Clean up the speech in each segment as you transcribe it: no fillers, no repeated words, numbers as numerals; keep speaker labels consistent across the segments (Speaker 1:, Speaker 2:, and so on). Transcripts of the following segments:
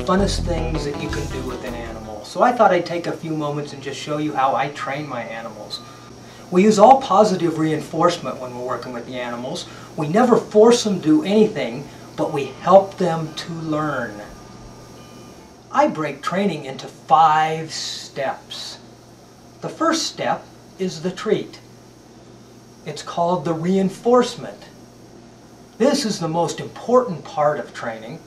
Speaker 1: funnest things that you can do with an animal. So I thought I'd take a few moments and just show you how I train my animals. We use all positive reinforcement when we're working with the animals. We never force them to do anything, but we help them to learn. I break training into 5 steps. The first step is the treat. It's called the reinforcement. This is the most important part of training.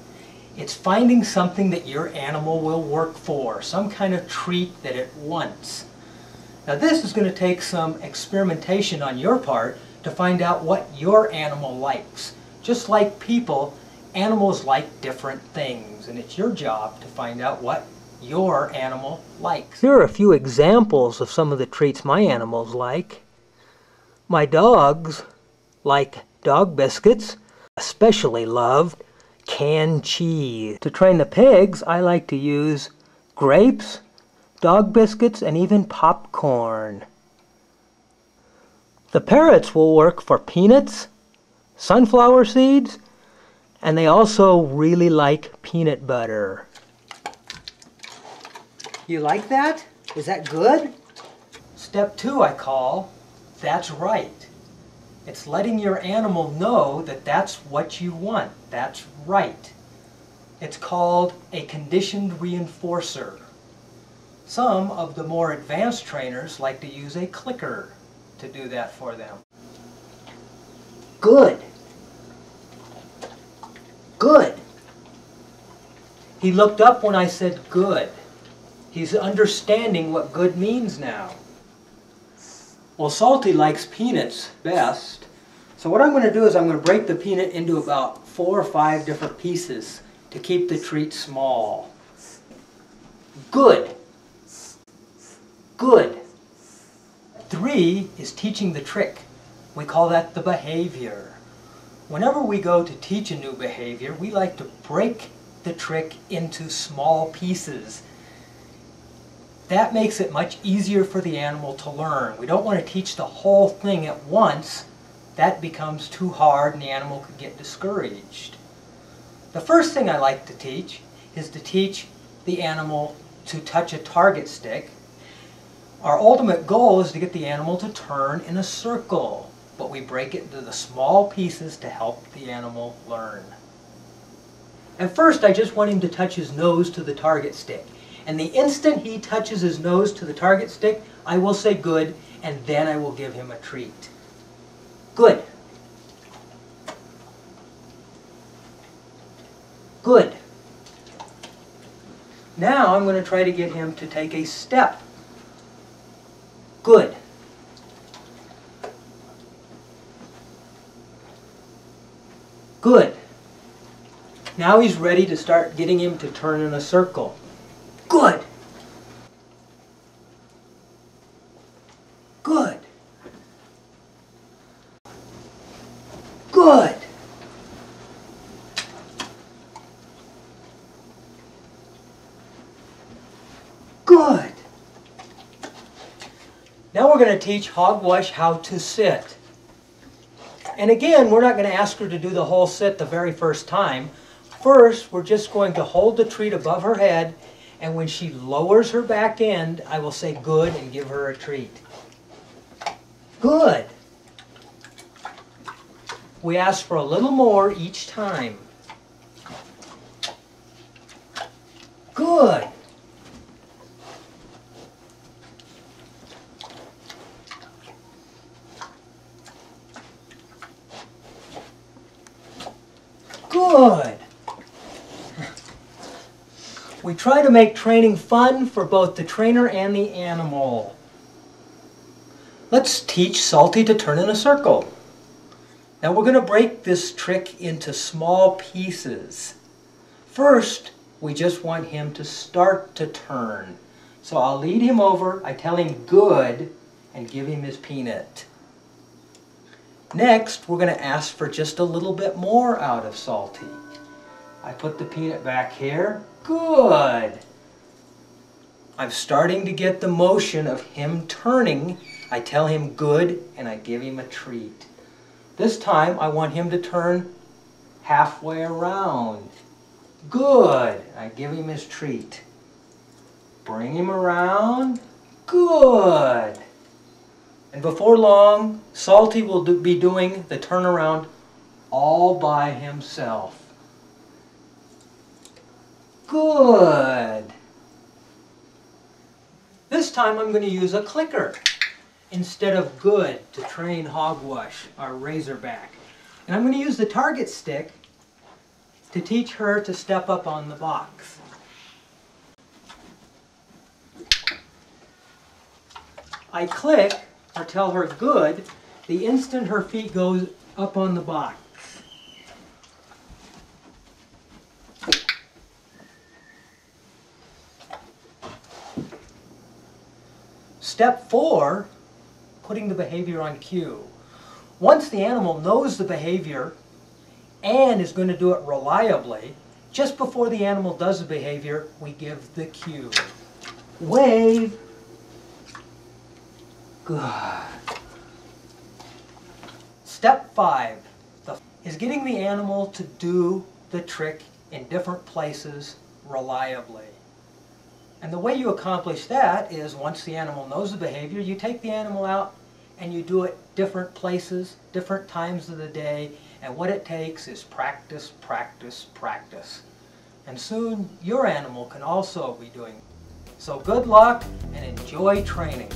Speaker 1: It's finding something that your animal will work for, some kind of treat that it wants. Now this is going to take some experimentation on your part to find out what your animal likes. Just like people, animals like different things, and it's your job to find out what your animal likes. Here are a few examples of some of the treats my animals like. My dogs like dog biscuits, especially loved canned cheese. To train the pigs, I like to use grapes, dog biscuits, and even popcorn. The parrots will work for peanuts, sunflower seeds, and they also really like peanut butter. You like that? Is that good? Step 2 I call, that's right. It's letting your animal know that that's what you want. That's right. It's called a conditioned reinforcer. Some of the more advanced trainers like to use a clicker to do that for them. Good. Good. He looked up when I said good. He's understanding what good means now. Well, Salty likes peanuts best. So what I'm going to do is I'm going to break the peanut into about 4 or 5 different pieces to keep the treat small. Good. Good. 3 is teaching the trick. We call that the behavior. Whenever we go to teach a new behavior, we like to break the trick into small pieces. That makes it much easier for the animal to learn. We don't want to teach the whole thing at once. That becomes too hard and the animal could get discouraged. The first thing I like to teach is to teach the animal to touch a target stick. Our ultimate goal is to get the animal to turn in a circle, but we break it into the small pieces to help the animal learn. At first I just want him to touch his nose to the target stick. And the instant he touches his nose to the target stick, I will say good, and then I will give him a treat. Good. Good. Now I'm going to try to get him to take a step. Good. Good. Now he's ready to start getting him to turn in a circle. Good. Good. Good. Good. Now we're going to teach Hogwash how to sit. And again, we're not going to ask her to do the whole sit the very first time. First, we're just going to hold the treat above her head, and when she lowers her back end, I will say good and give her a treat. Good. We ask for a little more each time. Good. Good. We try to make training fun for both the trainer and the animal. Let's teach Salty to turn in a circle. Now we're going to break this trick into small pieces. First, we just want him to start to turn. So I'll lead him over, I tell him good, and give him his peanut. Next, we're going to ask for just a little bit more out of Salty. I put the peanut back here. Good. I'm starting to get the motion of him turning. I tell him good, and I give him a treat. This time, I want him to turn halfway around. Good. I give him his treat. Bring him around. Good. And before long, Salty will be doing the turnaround all by himself. Good. This time I'm going to use a clicker instead of good to train Hogwash, our Razorback. And I'm going to use the target stick to teach her to step up on the box. I click, or tell her good, the instant her feet goes up on the box. Step 4, putting the behavior on cue. Once the animal knows the behavior and is going to do it reliably, just before the animal does the behavior, we give the cue. Wave. Good. Step 5 is getting the animal to do the trick in different places reliably. And the way you accomplish that is once the animal knows the behavior, you take the animal out and you do it different places, different times of the day, and what it takes is practice, practice, practice. And soon your animal can also be doing it. So good luck and enjoy training.